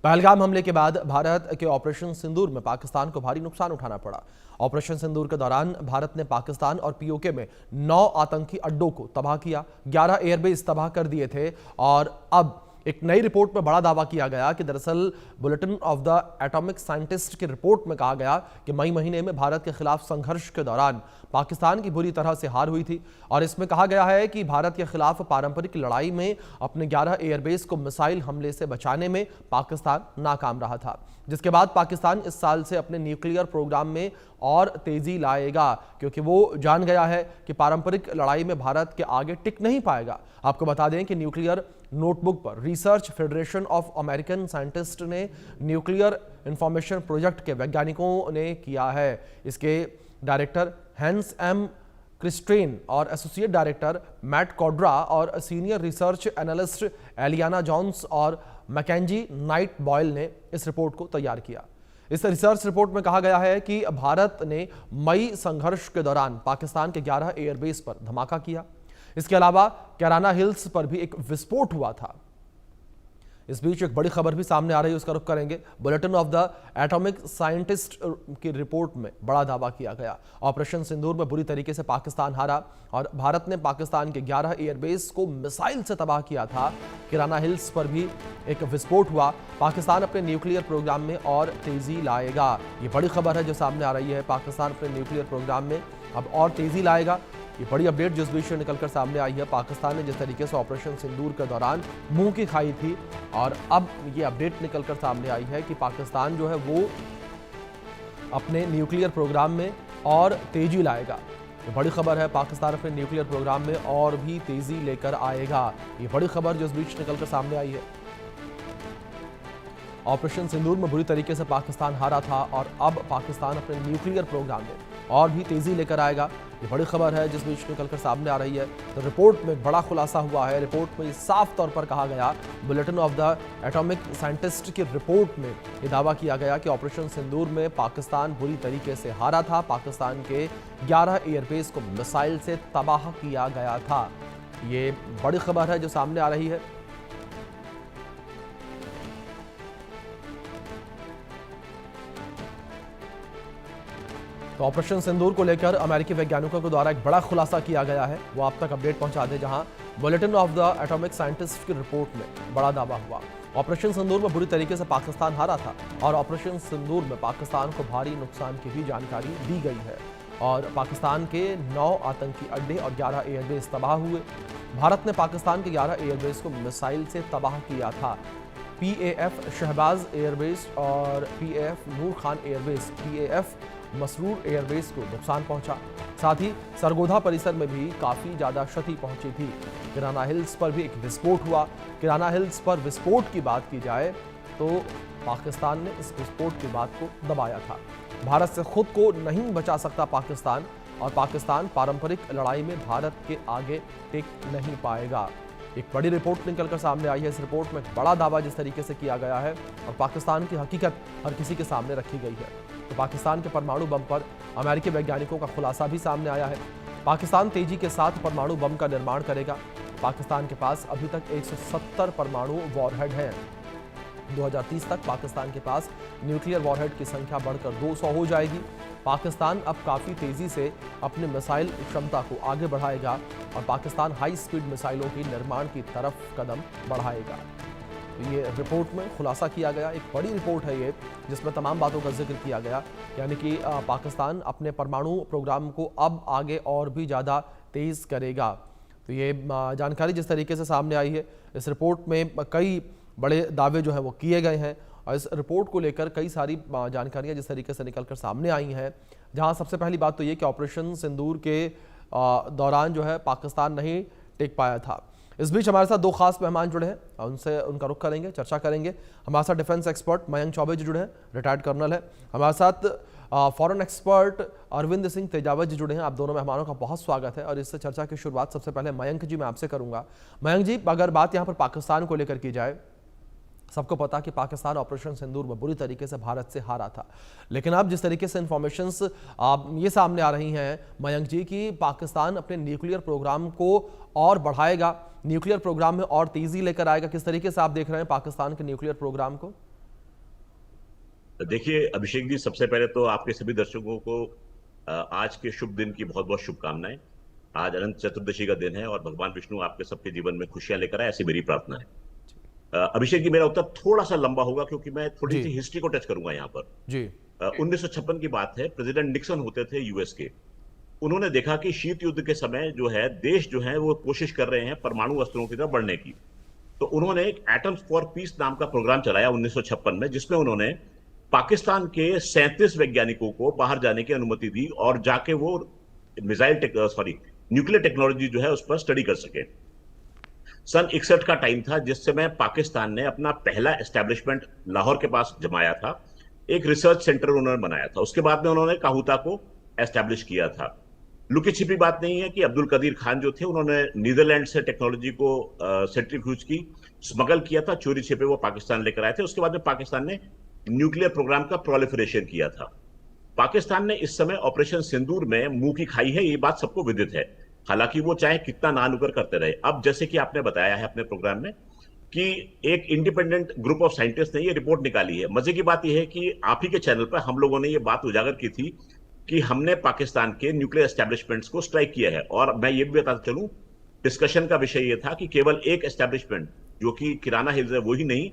पहलगाम हमले के बाद भारत के ऑपरेशन सिंदूर में पाकिस्तान को भारी नुकसान उठाना पड़ा। ऑपरेशन सिंदूर के दौरान भारत ने पाकिस्तान और पीओके में 9 आतंकी अड्डों को तबाह किया, 11 एयरबेस तबाह कर दिए थे। और अब एक नई रिपोर्ट में बड़ा दावा किया गया कि दरअसल bulletin of the atomic scientist की रिपोर्ट में कहा गया कि मई महीने में भारत के खिलाफ संघर्ष के दौरान पाकिस्तान की बुरी तरह से हार हुई थी। और इसमें कहा गया है कि भारत के खिलाफ पारंपरिक लड़ाई में अपने 11 एयरबेस को मिसाइल हमले से बचाने में पाकिस्तान नाकाम रहा था, जिसके बाद पाकिस्तान इस साल से अपने न्यूक्लियर प्रोग्राम में और तेजी लाएगा, क्योंकि वो जान गया है कि पारंपरिक लड़ाई में भारत के आगे टिक नहीं पाएगा। आपको बता दें कि न्यूक्लियर नोटबुक पर research federation of American scientist ने न्यूक्लियर इंफॉर्मेशन प्रोजेक्ट के वैज्ञानिकों ने किया है। इसके डायरेक्टर हैंस एम क्रिस्टेन और एसोसिएट डायरेक्टर मैट कॉड्रा और सीनियर रिसर्च एनालिस्ट एलियाना जॉन्स और मैकेंजी नाइट बॉयल ने इस रिपोर्ट को तैयार किया। इस रिसर्च रिपोर्ट में कहा गया है कि भारत ने मई संघर्ष के दौरान पाकिस्तान के 11 एयरबेस पर धमाका किया। इसके अलावा कैराना हिल्स पर भी एक विस्फोट हुआ था। इस बीच एक बड़ी खबर भी सामने आ रही है, उसका रुख करेंगे। Bulletin of the atomic scientist की रिपोर्ट में बड़ा दावा किया गया। ऑपरेशन सिंदूर में बुरी तरीके से पाकिस्तान हारा और भारत ने पाकिस्तान के 11 एयरबेस को मिसाइल से तबाह किया था। कैराना हिल्स पर भी एक विस्फोट हुआ। पाकिस्तान अपने न्यूक्लियर प्रोग्राम में और तेजी लाएगा, ये बड़ी खबर है जो सामने आ रही है। पाकिस्तान अपने न्यूक्लियर प्रोग्राम में अब और तेजी लाएगा, ये बड़ी अपडेट जिस बीच से निकलकर सामने आई है। पाकिस्तान ने जिस तरीके से ऑपरेशन सिंदूर के दौरान मुंह की खाई थी, और अब ये अपडेट निकलकर सामने आई है कि पाकिस्तान जो है वो अपने न्यूक्लियर प्रोग्राम में और तेजी लाएगा। ये बड़ी खबर है, पाकिस्तान अपने न्यूक्लियर प्रोग्राम में और भी तेजी लेकर आएगा। ये बड़ी खबर जिस बीच निकलकर सामने आई है। ऑपरेशन सिंदूर में बुरी तरीके से पाकिस्तान हारा था और अब पाकिस्तान अपने न्यूक्लियर प्रोग्राम में और भी तेजी लेकर आएगा। ये बड़ी खबर है जिस बीच निकलकर सामने आ रही है। तो रिपोर्ट में बड़ा खुलासा हुआ है। रिपोर्ट में साफ तौर पर कहा गया, bulletin of the atomic scientist की रिपोर्ट में ये दावा किया गया कि ऑपरेशन सिंदूर में पाकिस्तान बुरी तरीके से हारा था। पाकिस्तान के 11 एयरबेस को मिसाइल से तबाह किया गया था। ये बड़ी खबर है जो सामने आ रही है। तो ऑपरेशन सिंदूर को लेकर अमेरिकी वैज्ञानिकों के द्वारा एक बड़ा खुलासा किया गया है, वो आप तक अपडेट पहुंचा दे, जहां bulletin of the atomic scientist की रिपोर्ट में बड़ा दावा हुआ। ऑपरेशन सिंदूर में बुरी तरीके से पाकिस्तान हारा था और ऑपरेशन सिंदूर में पाकिस्तान को भारी नुकसान की भी जानकारी दी गई है। और पाकिस्तान के 9 आतंकी अड्डे और 11 एयरबेस तबाह हुए। भारत ने पाकिस्तान के 11 एयरबेस को मिसाइल से तबाह किया था। PAF शहबाज एयरबेस और PAF Noor Khan airbase, PAF Masroor airbase को नुकसान पहुंचा। साथ ही सरगोधा परिसर में भी काफ़ी ज़्यादा क्षति पहुंची थी। कैराना हिल्स पर भी एक विस्फोट हुआ। कैराना हिल्स पर विस्फोट की बात की जाए तो पाकिस्तान ने इस विस्फोट की बात को दबाया था। भारत से खुद को नहीं बचा सकता पाकिस्तान, और पाकिस्तान पारंपरिक लड़ाई में भारत के आगे टिक नहीं पाएगा। एक बड़ी रिपोर्ट निकलकर सामने आई है। इस रिपोर्ट में बड़ा दावा जिस तरीके से किया गया है और पाकिस्तान की हकीकत हर किसी के सामने रखी गई है। तो पाकिस्तान के परमाणु बम पर अमेरिकी वैज्ञानिकों का खुलासा भी सामने आया है। पाकिस्तान तेजी के साथ परमाणु बम का निर्माण करेगा। पाकिस्तान के पास अभी तक 170 परमाणु वॉरहेड हैं। 2030 तक पाकिस्तान के पास न्यूक्लियर वॉरहेड की संख्या बढ़कर 200 हो जाएगी। पाकिस्तान अब काफ़ी तेज़ी से अपने मिसाइल क्षमता को आगे बढ़ाएगा और पाकिस्तान हाई स्पीड मिसाइलों के निर्माण की तरफ कदम बढ़ाएगा। ये रिपोर्ट में खुलासा किया गया, एक बड़ी रिपोर्ट है ये, जिसमें तमाम बातों का जिक्र किया गया, यानी कि पाकिस्तान अपने परमाणु प्रोग्राम को अब आगे और भी ज़्यादा तेज़ करेगा। तो ये जानकारी जिस तरीके से सामने आई है, इस रिपोर्ट में कई बड़े दावे जो हैं वो किए गए हैं और इस रिपोर्ट को लेकर कई सारी जानकारियाँ जिस तरीके से निकल कर सामने आई हैं, जहाँ सबसे पहली बात तो ये कि ऑपरेशन सिंदूर के दौरान जो है पाकिस्तान नहीं टिक पाया था। इस बीच हमारे साथ 2 खास मेहमान जुड़े हैं, उनसे उनका रुख करेंगे, चर्चा करेंगे। हमारे साथ डिफेंस एक्सपर्ट मयंक चौबे जी जुड़े हैं, रिटायर्ड कर्नल है। हमारे साथ फॉरेन एक्सपर्ट अरविंद सिंह तेजावत जी जुड़े हैं। आप दोनों मेहमानों का बहुत स्वागत है। और इस चर्चा की शुरुआत सबसे पहले मयंक जी मैं आपसे करूंगा। मयंक जी, अगर बात यहाँ पर पाकिस्तान को लेकर की जाए, सबको पता कि पाकिस्तान ऑपरेशन सिंदूर में बुरी तरीके से भारत से हारा था, लेकिन अब जिस तरीके से इंफॉर्मेशंस ये सामने आ रही हैं मयंक जी कि पाकिस्तान अपने न्यूक्लियर प्रोग्राम को और बढ़ाएगा, न्यूक्लियर प्रोग्राम में और तेजी लेकर आएगा, किस तरीके से आप देख रहे हैं पाकिस्तान के न्यूक्लियर प्रोग्राम को? देखिए अभिषेक जी, सबसे पहले तो आपके सभी दर्शकों को आज के शुभ दिन की बहुत बहुत शुभकामनाएं। आज अनंत चतुर्दशी का दिन है और भगवान विष्णु आपके सबके जीवन में खुशियां लेकर आए, ऐसी मेरी प्रार्थना है। अभिषेक जी, मेरा उत्तर थोड़ा सा लंबा होगा क्योंकि मैं थोड़ी जी सी हिस्ट्री को टच करूंगा यहाँ पर। जी 1956 की बात है, प्रेसिडेंट निक्सन होते थे यूएस के। उन्होंने देखा कि शीत युद्ध के समय जो है देश जो है वो कोशिश कर रहे हैं परमाणु अस्त्रों की तरफ बढ़ने की। तो उन्होंने एक एटम्स फॉर पीस नाम का प्रोग्राम चलाया 1956 में, जिसमें उन्होंने पाकिस्तान के 37 वैज्ञानिकों को बाहर जाने की अनुमति दी और जाके वो न्यूक्लियर टेक्नोलॉजी जो है उस पर स्टडी कर सके। सन 61 का टाइम था जिस समय पाकिस्तान ने अपना पहला एस्टेब्लिशमेंट लाहौर के पास जमाया था। एक रिसर्च सेंटर उन्होंने बनाया था। उसके बाद में उन्होंने काहूता को एस्टेब्लिश किया था। लुकी छिपी बात नहीं है कि अब्दुल कदीर खान जो थे उन्होंने नीदरलैंड से टेक्नोलॉजी को सेंट्रीफ्यूज की स्मगल किया था, चोरी छिपे वो पाकिस्तान लेकर आए थे। उसके बाद में पाकिस्तान ने न्यूक्लियर प्रोग्राम का प्रोलिफरेशन किया था। पाकिस्तान ने इस समय ऑपरेशन सिंदूर में मुंह की खाई है, ये बात सबको विदित है। हालांकि वो चाहे कितना ना नुकर करते रहे। अब जैसे कि आपने बताया है अपने प्रोग्राम में कि एक इंडिपेंडेंट ग्रुप ऑफ साइंटिस्ट ने ये रिपोर्ट निकाली है। मजे की बात यह है कि आप ही के चैनल पर हम लोगों ने ये बात उजागर की थी कि हमने पाकिस्तान के न्यूक्लियर एस्टेब्लिशमेंट्स को स्ट्राइक किया है। और मैं ये भी बताता चलूं, डिस्कशन का विषय ये था कि केवल एक एस्टेब्लिशमेंट जो कि किराना हिल्स है वही नहीं,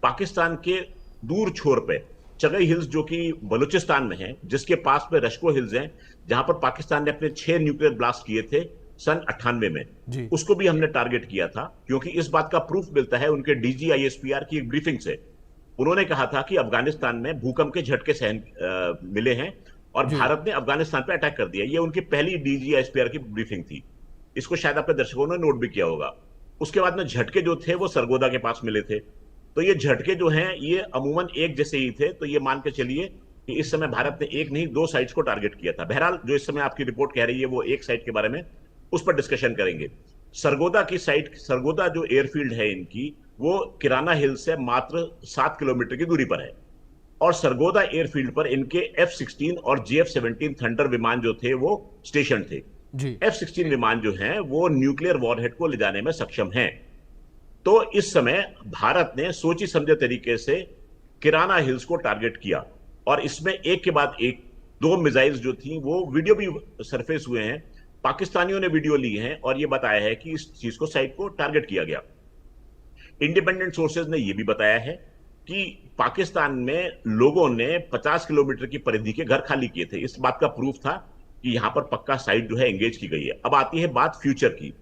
पाकिस्तान के दूर छोर पे चगई हिल्स जो कि बलूचिस्तान में है, जिसके पास में रश्को हिल्स हैं, जहां पर पाकिस्तान ने अपने 6 न्यूक्लियर ब्लास्ट किए थे सन 98 में, जी उसको भी हमने टारगेट किया था। क्योंकि इस बात का प्रूफ मिलता है उनके DGISPR की एक ब्रीफिंग से। उन्होंने कहा था कि अफगानिस्तान में भूकंप के झटके मिले हैं और जी भारत ने अफगानिस्तान पर अटैक कर दिया। ये उनकी पहली DGISPR की ब्रीफिंग थी। इसको शायद आपके दर्शकों ने नोट भी किया होगा। उसके बाद में झटके जो थे वो सरगोदा के पास मिले थे। तो ये झटके जो हैं ये अमूमन एक जैसे ही थे। तो ये मान के चलिए कि इस समय भारत ने एक नहीं 2 साइट्स को टारगेट किया था। बहरहाल जो इस समय आपकी रिपोर्ट कह रही है वो एक साइट के बारे में, उस पर डिस्कशन करेंगे। सरगोदा की साइट, सरगोदा जो एयरफील्ड है इनकी, वो किराना हिल से मात्र 7 किलोमीटर की दूरी पर है। और सरगोदा एयरफील्ड पर इनके F-16 और JF-17 थंडर विमान जो थे वो स्टेशन थे। जी F-16 विमान जो हैं वो न्यूक्लियर वॉरहेड को ले जाने में सक्षम हैं। तो इस समय भारत ने सोची समझे तरीके से किराना हिल्स को टारगेट किया और इसमें एक के बाद एक 2 मिसाइल्स जो थी वो वीडियो भी सरफेस हुए हैं। पाकिस्तानियों ने वीडियो ली है और ये बताया है कि इस चीज को साइट को टारगेट किया गया। इंडिपेंडेंट सोर्सेज ने यह भी बताया है कि पाकिस्तान में लोगों ने 50 किलोमीटर की परिधि के घर खाली किए थे। इस बात का प्रूफ था कि यहां पर पक्का साइट जो है एंगेज की गई है। अब आती है बात फ्यूचर की।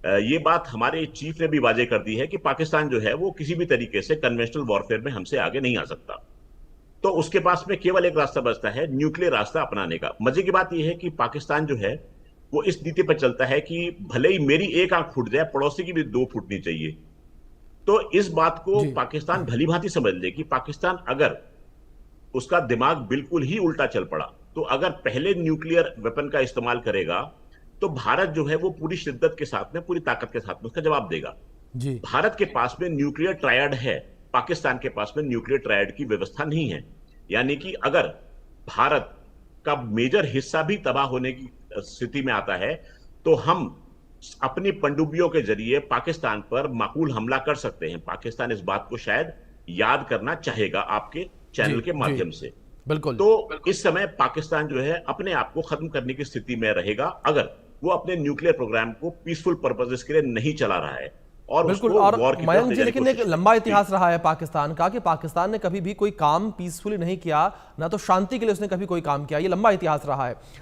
ये बात हमारे चीफ ने भी वाजे कर दी है कि पाकिस्तान जो है वो किसी भी तरीके से कन्वेंशनल वॉरफेयर में हमसे आगे नहीं आ सकता। तो उसके पास में केवल एक रास्ता बचता है, न्यूक्लियर रास्ता अपनाने का। मजे की बात यह है कि पाकिस्तान जो है वो इस नीति पर चलता है कि भले ही मेरी एक आंख फूट जाए, पड़ोसी की भी 2 फूटनी चाहिए। तो इस बात को जी पाकिस्तान भली भांति समझ ले कि पाकिस्तान अगर उसका दिमाग बिल्कुल ही उल्टा चल पड़ा, तो अगर पहले न्यूक्लियर वेपन का इस्तेमाल करेगा तो भारत जो है वो पूरी शिद्दत के साथ में, पूरी ताकत के साथ में उसका जवाब देगा। जी भारत के पास में न्यूक्लियर ट्रायड है, पाकिस्तान के पास में न्यूक्लियर ट्रायड की व्यवस्था नहीं है। यानी कि अगर भारत का मेजर हिस्सा भी तबाह होने की स्थिति में आता है तो हम अपनी पनडुब्बियों के जरिए पाकिस्तान पर माकूल हमला कर सकते हैं। पाकिस्तान इस बात को शायद याद करना चाहेगा आपके जी चैनल के जी माध्यम से। बिल्कुल तो इस समय पाकिस्तान जो है अपने आप को खत्म करने की स्थिति में रहेगा अगर वो अपने न्यूक्लियर प्रोग्राम को पीसफुल पर्पसेस के लिए नहीं चला रहा है और बिल्कुल। उसको और वॉर की तरफ मयंक ले जी, जाने की लेकिन एक कोशिश। लंबा जी। इतिहास रहा है पाकिस्तान का कि पाकिस्तान ने कभी भी कोई काम पीसफुली नहीं किया, ना तो शांति के लिए उसने कभी कोई काम किया। ये लंबा इतिहास रहा है।